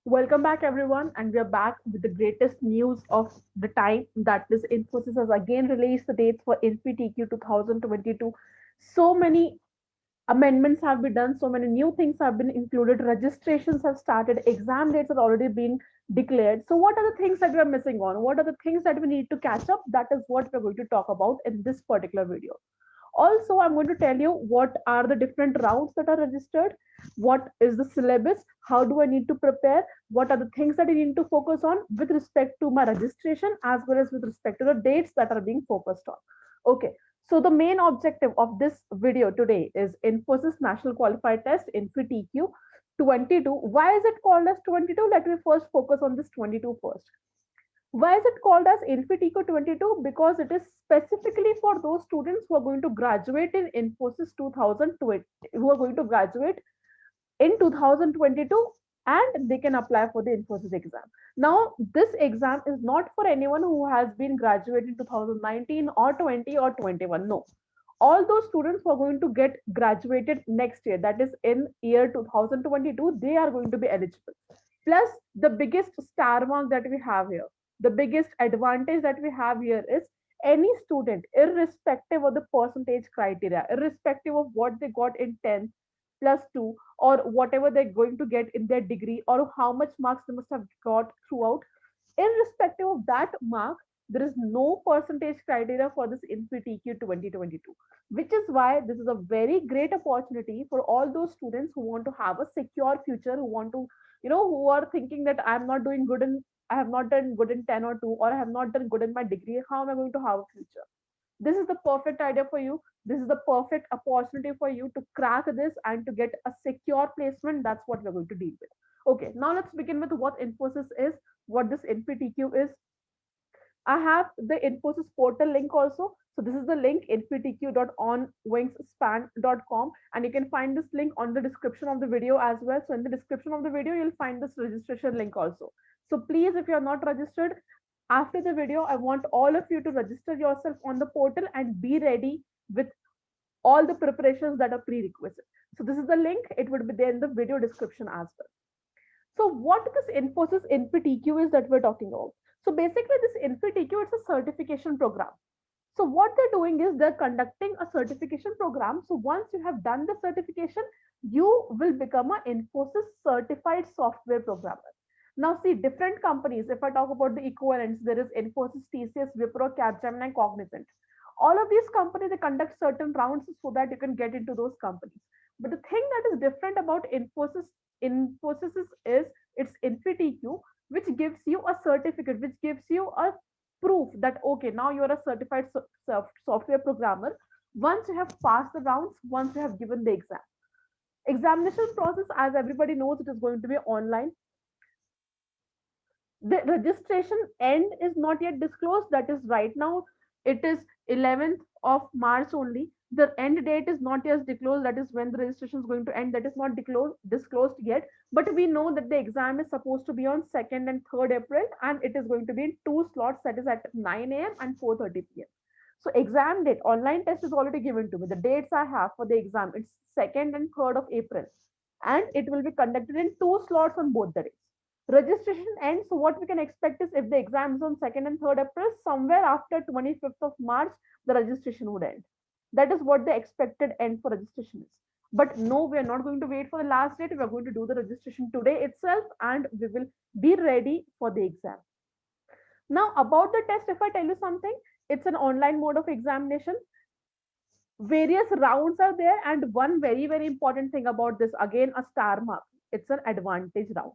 Welcome back, everyone, and we are back with the greatest news of the time. That is, Infosys has again released the dates for InfiTQ 2022. So many amendments have been done, so many new things have been included, registrations have started, exam dates are already being declared. So, what are the things that we are missing on? What are the things that we need to catch up? That is what we're going to talk about in this particular video. Also, I'm going to tell you what are the different routes that are registered, what is the syllabus, how do I need to prepare, what are the things that I need to focus on with respect to my registration as well as with respect to the dates that are being focused on. Okay, so the main objective of this video today is Infosys National Qualified Test, InfiTQ 22. Why is it called as 22? Let me first focus on this 22 first. Why is it called as InfiTeco 22? Because it is specifically for those students who are going to graduate in Infosys 2020, who are going to graduate in 2022 and they can apply for the Infosys exam. Now, this exam is not for anyone who has been graduated in 2019 or 20 or 21. No. All those students who are going to get graduated next year, that is in year 2022, they are going to be eligible. Plus, the biggest star mark that we have here, the biggest advantage that we have here is any student, irrespective of the percentage criteria, irrespective of what they got in 10th plus 2 or whatever they're going to get in their degree or how much marks they must have got throughout, irrespective of that mark, there is no percentage criteria for this InfiTQ 2022, which is why this is a very great opportunity for all those students who want to have a secure future, who want to, who are thinking that I'm not doing good in, I have not done good in 10 or 2, or I have not done good in my degree. How am I going to have a future? This is the perfect idea for you. This is the perfect opportunity for you to crack this and to get a secure placement. That's what we're going to deal with. Okay, now let's begin with what Infosys is, what this NPTQ is. I have the Infosys portal link also. So this is the link nptq.onwingspan.com, and you can find this link on the description of the video as well. So in the description of the video, you'll find this registration link also. So please, if you're not registered, after the video, I want all of you to register yourself on the portal and be ready with all the preparations that are prerequisite. So this is the link. It would be there in the video description as well. So what this Infosys InfiTQ is that we're talking about? So basically this InfiTQ is a certification program. So what they're doing is they're conducting a certification program. So once you have done the certification, you will become an Infosys certified software programmer. Now see different companies. If I talk about the equivalents, there is Infosys, TCS, Wipro, Capgemini, and Cognizant. All of these companies, they conduct certain rounds so that you can get into those companies. But the thing that is different about Infosys is its InfiTQ, which gives you a certificate, which gives you a proof that okay, now you are a certified software programmer once you have passed the rounds, once you have given the exam. Examination process, as everybody knows, it is going to be online. The registration end is not yet disclosed. That is right now, it is 11th of March only. The end date is not yet disclosed. That is when the registration is going to end. That is not disclosed yet. But we know that the exam is supposed to be on 2nd and 3rd April, and it is going to be in two slots. That is at 9 a.m. and 4:30 p.m. So exam date, online test is already given to me. The dates I have for the exam, it's 2nd and 3rd of April, and it will be conducted in two slots on both the days. Registration ends. So what we can expect is if the exam is on 2nd and 3rd April, somewhere after 25th of March, the registration would end. That is what the expected end for registration is. But no, we are not going to wait for the last date. We are going to do the registration today itself and we will be ready for the exam. Now, about the test, if I tell you something, it's an online mode of examination. Various rounds are there, and one very, very important thing about this, again, a star mark. It's an advantage round.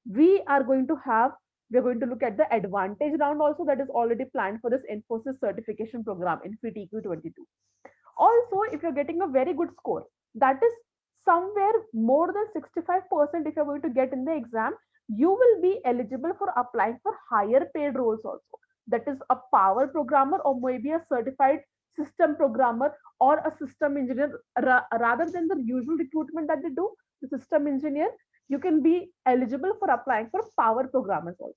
We are going to have, we're going to look at the advantage round also, that is already planned for this Infosys certification program in FTQ 22. Also, if you're getting a very good score, that is somewhere more than 65%, if you're going to get in the exam, you will be eligible for applying for higher paid roles also. That is a power programmer or maybe a certified system programmer or a system engineer, rather than the usual recruitment that they do, the system engineer, you can be eligible for applying for power programmers also.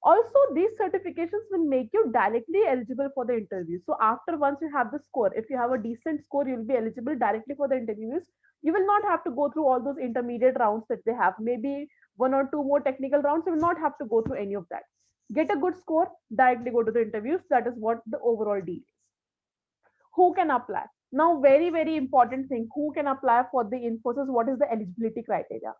Also, these certifications will make you directly eligible for the interview. So after once you have the score, if you have a decent score, you'll be eligible directly for the interviews. You will not have to go through all those intermediate rounds that they have. Maybe one or two more technical rounds. You will not have to go through any of that. Get a good score, directly go to the interviews. That is what the overall deal is. Who can apply? Now, very, very important thing, who can apply for the Infosys? What is the eligibility criteria?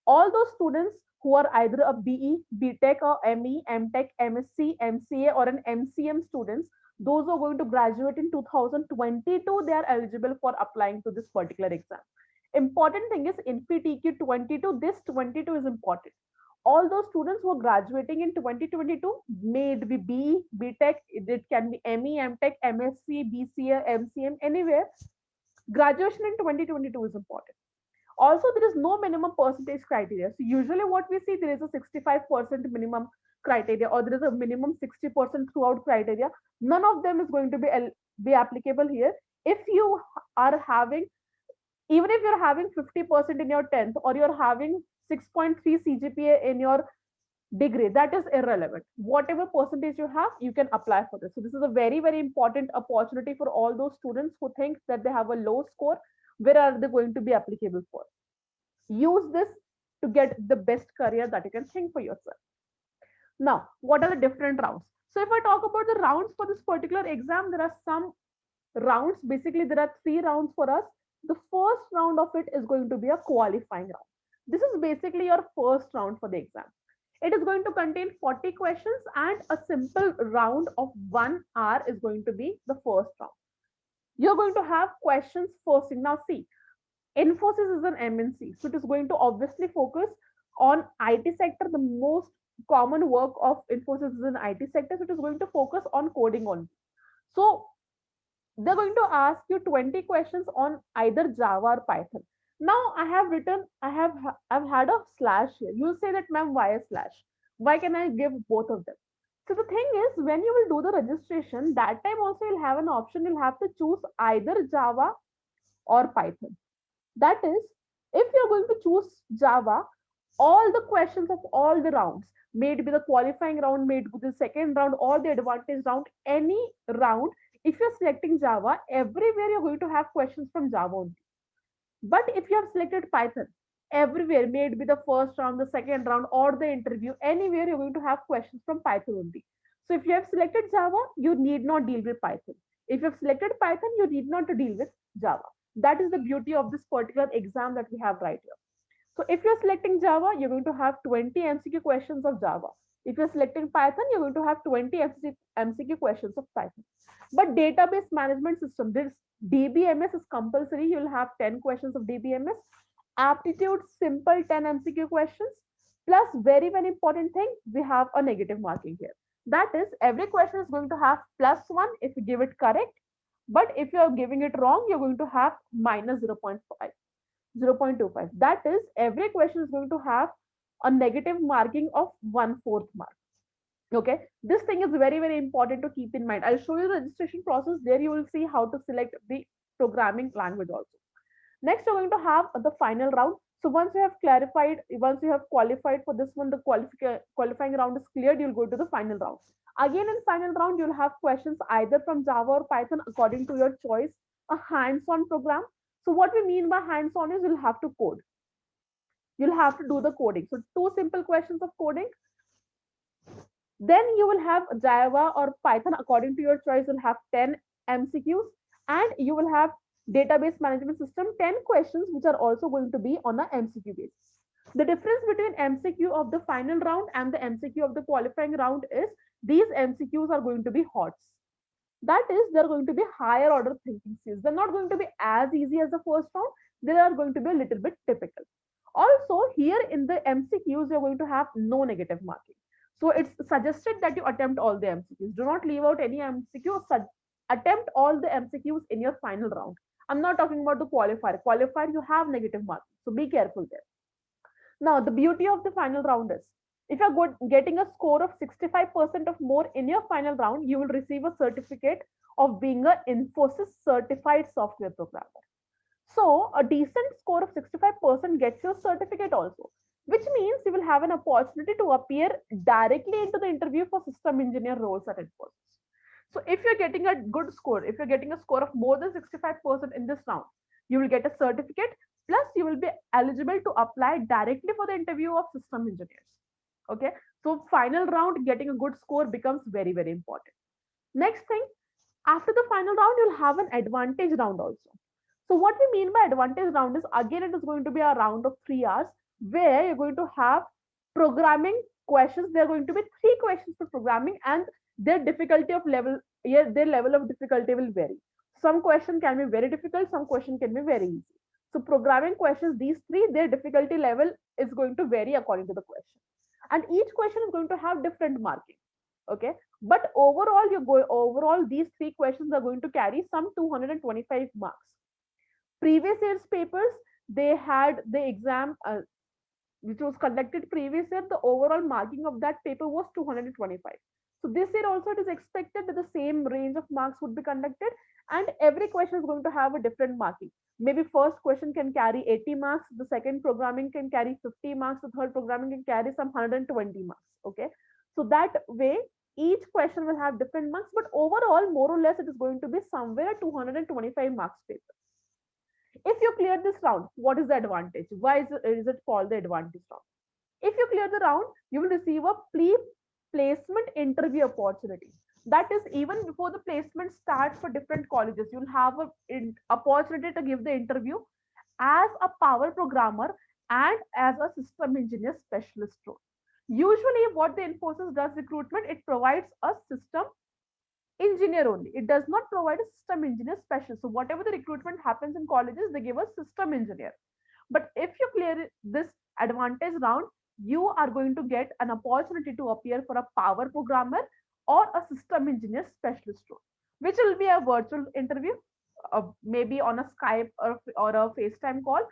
All those students who are either a BE, BTech or ME, MTech, MSc, MCA or an MCM students, those who are going to graduate in 2022, they are eligible for applying to this particular exam. Important thing is INFI-TQ 22, this 22 is important. All those students who are graduating in 2022, may it be BE, BTech, it can be ME, MTech, MSc, BCA, MCM, anywhere, graduation in 2022 is important. Also, there is no minimum percentage criteria. So usually what we see, there is a 65% minimum criteria, or there is a minimum 60% throughout criteria. None of them is going to be applicable here. If you are having, even if you're having 50% in your 10th, or you're having 6.3 CGPA in your degree, that is irrelevant. Whatever percentage you have, you can apply for this. So this is a very, very important opportunity for all those students who think that they have a low score. Where are they going to be applicable for? Use this to get the best career that you can think for yourself. Now, what are the different rounds? So if I talk about the rounds for this particular exam, there are some rounds. Basically, there are 3 rounds for us. The first round of it is going to be a qualifying round. This is basically your first round for the exam. It is going to contain 40 questions, and a simple round of 1 hour is going to be the first round. You're going to have questions first. Now, see, Infosys is an MNC, so it is going to obviously focus on IT sector. The most common work of Infosys is in IT sector, so it is going to focus on coding only. So they're going to ask you 20 questions on either Java or Python. Now I have written, I've had a slash here. You'll say that, ma'am, why a slash? Why can I give both of them? So the thing is, when you will do the registration, that time also you'll have an option. You'll have to choose either Java or Python. That is, if you're going to choose Java, all the questions of all the rounds, may it be the qualifying round, may it be the second round or the advantage round, any round, if you're selecting Java, everywhere you're going to have questions from Java only. But if you have selected Python, everywhere, may it be the first round, the second round, or the interview, anywhere you're going to have questions from Python only. So if you have selected Java, you need not deal with Python. If you have selected Python, you need not to deal with Java. That is the beauty of this particular exam that we have right here. So if you're selecting Java, you're going to have 20 MCQ questions of Java. If you're selecting Python, you're going to have 20 MCQ questions of Python. But database management system, this DBMS is compulsory. You'll have 10 questions of DBMS. Aptitude, simple 10 MCQ questions. Plus, very, very important thing, we have a negative marking here. That is, every question is going to have +1 if you give it correct. But if you are giving it wrong, you're going to have minus 0.5. 0.25. That is, every question is going to have a negative marking of 1/4 mark. Okay, this thing is very, very important to keep in mind. I'll show you the registration process. There you will see how to select the programming language also. Next, you're going to have the final round. So once you have clarified, once you have qualified for this one, the qualifying round is cleared, you'll go to the final round. Again, in final round, you'll have questions either from Java or Python according to your choice, a hands-on program. So what we mean by hands-on is you'll have to code. You'll have to do the coding. So 2 simple questions of coding. Then you will have Java or Python according to your choice. You'll have 10 MCQs, and you will have database management system 10 questions, which are also going to be on a MCQ basis. The difference between MCQ of the final round and the MCQ of the qualifying round is these MCQs are going to be HOTS. That is, they're going to be higher order thinking skills. They're not going to be as easy as the first round. They are going to be a little bit typical. Also, here in the MCQs, you're going to have no negative marking. So it's suggested that you attempt all the MCQs. Do not leave out any MCQ. Attempt all the MCQs in your final round. I'm not talking about the qualifier. Qualifier, you have negative marking. So be careful there. Now, the beauty of the final round is, if you're getting a score of 65% of more in your final round, you will receive a certificate of being an Infosys certified software programmer. So a decent score of 65% gets you a certificate also, which means you will have an opportunity to appear directly into the interview for system engineer roles at Infosys. So if you're getting a good score, if you're getting a score of more than 65% in this round, You will get a certificate, plus you will be eligible to apply directly for the interview of system engineers. Okay, so final round, getting a good score becomes very, very important. Next thing, after the final round, you'll have an advantage round also. So what we mean by advantage round is, again, it is going to be a round of 3 hours where you're going to have programming questions. There are going to be three questions for programming, and their difficulty of level, yeah, their level of difficulty will vary. Some question can be very difficult, some question can be very easy. So programming questions, these three, their difficulty level is going to vary according to the question. And each question is going to have different marking. Okay, but overall, overall, these three questions are going to carry some 225 marks. Previous year's papers, they had the exam which was conducted previous year, the overall marking of that paper was 225. So this year also it is expected that the same range of marks would be conducted, and every question is going to have a different marking. Maybe first question can carry 80 marks, the second programming can carry 50 marks, the third programming can carry some 120 marks. Okay, so that way each question will have different marks, but overall, more or less, it is going to be somewhere 225 marks paper. If you clear this round, what is the advantage? Why is it called the advantage round? If you clear the round, you will receive a placement interview opportunity. That is, even before the placement starts for different colleges, you'll have an opportunity to give the interview as a power programmer and as a system engineer specialist role. Usually, what the Infosys does recruitment, it provides a system engineer only. It does not provide a system engineer specialist. So whatever the recruitment happens in colleges, they give a system engineer. But if you clear this advantage round, you are going to get an opportunity to appear for a power programmer or a system engineer specialist role, which will be a virtual interview, maybe on a Skype or a FaceTime call.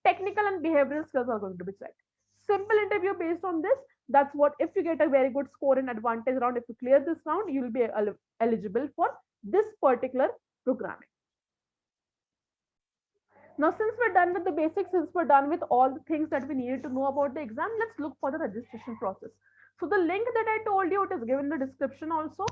Technical and behavioral skills are going to be checked. Simple interview based on this. That's what, if you get a very good score in advantage round, if you clear this round, you will be eligible for this particular programming. Now, since we're done with the basics, since we're done with all the things that we needed to know about the exam, let's look for the registration process. So the link that I told you, it is given in the description also.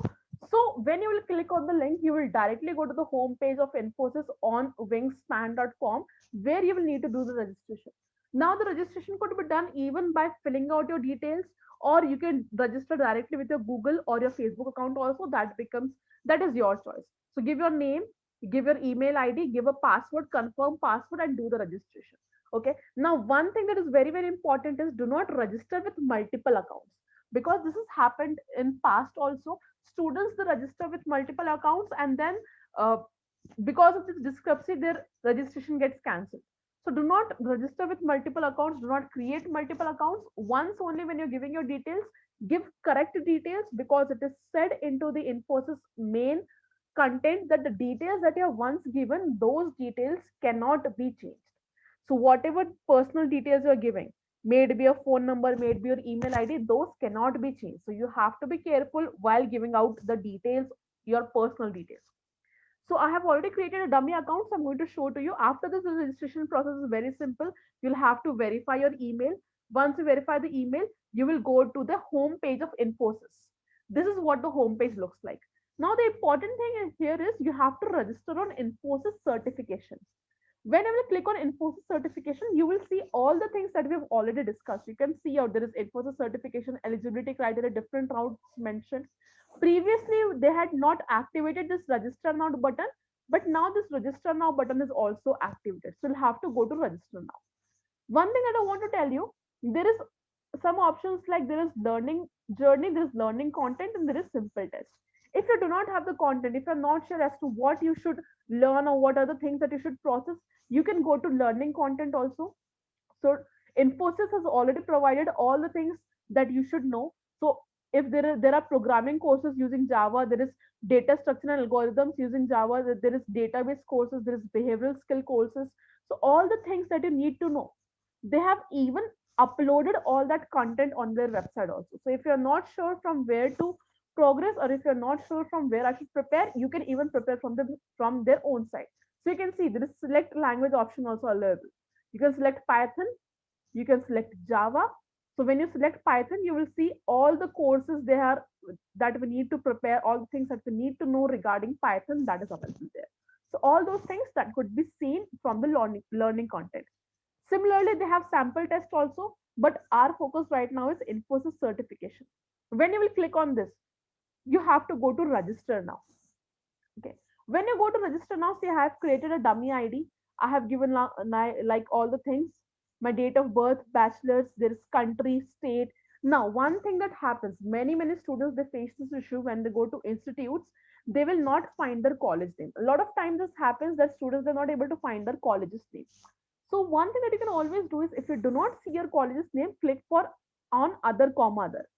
So when you will click on the link, you will directly go to the home page of Infosys on wingspan.com, where you will need to do the registration. Now the registration could be done even by filling out your details, or you can register directly with your Google or your Facebook account also. That is your choice. So give your name, give your email ID, give a password, confirm password, and do the registration. Okay, now one thing that is very, very important is, do not register with multiple accounts, because this has happened in past also. Students, they register with multiple accounts, and then because of this discrepancy, their registration gets cancelled. So do not register with multiple accounts, do not create multiple accounts. Once only, when you're giving your details, give correct details, because it is said into the Infosys main content that the details that you have once given, those details cannot be changed. So whatever personal details you're giving, may it be a phone number, may it be your email ID, those cannot be changed. So you have to be careful while giving out the details, your personal details. So I have already created a dummy account, so I'm going to show to you. After this, the registration process is very simple. You'll have to verify your email. Once you verify the email, you will go to the home page of Infosys. This is what the home page looks like. Now, the important thing here is, you have to register on Infosys certifications. Whenever you click on Infosys certification, you will see all the things that we have already discussed. You can see out there is Infosys certification, eligibility criteria, different routes mentioned. Previously, they had not activated this register now button, but now this register now button is also activated. So you'll have to go to register now. One thing that I want to tell you, there is some options, like there is learning journey, there is learning content, and there is simple test. If you do not have the content, if you're not sure as to what you should learn or what are the things that you should process, you can go to learning content also. So Infosys has already provided all the things that you should know. So if there are programming courses using Java, there is data structure and algorithms using Java, there is database courses, there is behavioral skill courses. So all the things that you need to know, they have even uploaded all that content on their website also. So if you're not sure from where to progress, or if you're not sure from where I should prepare, you can even prepare from their own site. So you can see there is select language option also available. You can select Python, you can select Java. So when you select Python, you will see all the courses they are that we need to prepare, all the things that we need to know regarding Python, that is available there. So all those things that could be seen from the learning content. Similarly, they have sample test also, but our focus right now is Infosys certification. When you will click on this, you have to go to register now. Okay. When you go to register now, see, I have created a dummy ID. I have given like all the things, my date of birth, bachelor's, there is country, state. Now, one thing that happens, many students, they face this issue when they go to institutes, they will not find their college name. A lot of times this happens that students are not able to find their college's name. So one thing that you can always do is, if you do not see your college's name, click for on other comma other.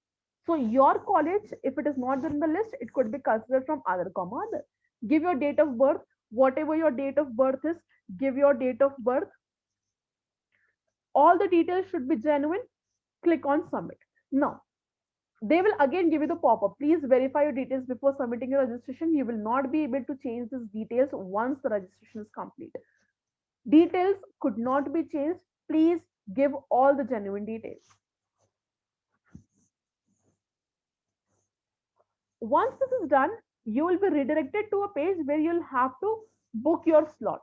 So your college, if it is not there in the list, it could be considered from other comma other. Give your date of birth, whatever your date of birth is, give your date of birth. All the details should be genuine. Click on submit. Now, they will again give you the pop-up. Please verify your details before submitting your registration. You will not be able to change these details once the registration is complete. Details could not be changed. Please give all the genuine details. Once this is done, you will be redirected to a page where you'll have to book your slot.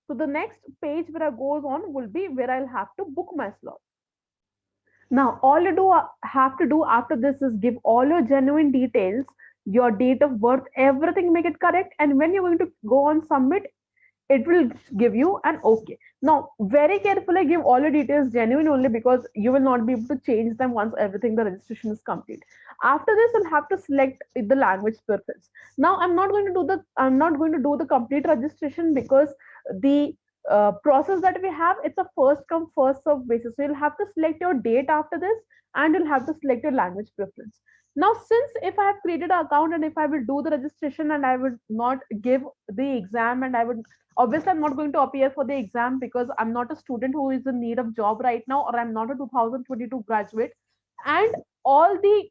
So the next page where I goes on will be where I'll have to book my slot. Now, all you do have to do after this is give all your genuine details, your date of birth, everything, make it correct. And when you're going to go on submit, it will give you an okay. Now, very carefully give all your details genuine only, because you will not be able to change them once everything, the registration is complete. After this, you'll have to select the language preference. Now, I'm not going to do the complete registration, because the process that we have, it's a first come first serve basis. So you'll have to select your date after this, and you'll have to select your language preference. Now, since if I have created an account and if I will do the registration and I would not give the exam, and I would, obviously I'm not going to appear for the exam, because I'm not a student who is in need of job right now, or I'm not a 2022 graduate. And all the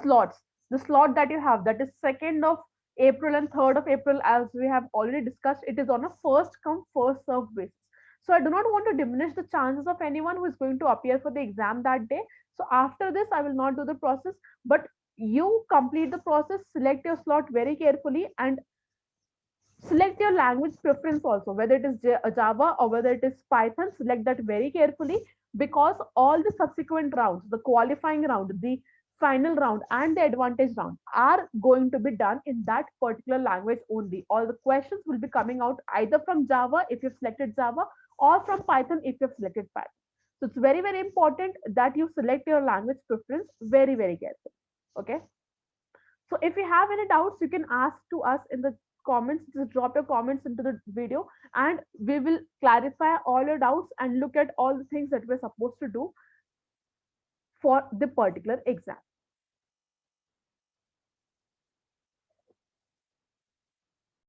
slots, the slot that you have, that is 2nd of April and 3rd of April, as we have already discussed, it is on a first come first serve basis. So I do not want to diminish the chances of anyone who is going to appear for the exam that day. So after this, I will not do the process, but you complete the process, select your slot very carefully, and select your language preference also, whether it is Java or whether it is Python. Select that very carefully, because all the subsequent rounds, the qualifying round, the final round, and the advantage round are going to be done in that particular language only. All the questions will be coming out either from Java if you've selected Java, or from Python if you've selected Python. So it's very important that you select your language preference very carefully. Okay. So if you have any doubts, you can ask to us in the comments. Just drop your comments into the video, and we will clarify all your doubts and look at all the things that we're supposed to do for the particular exam.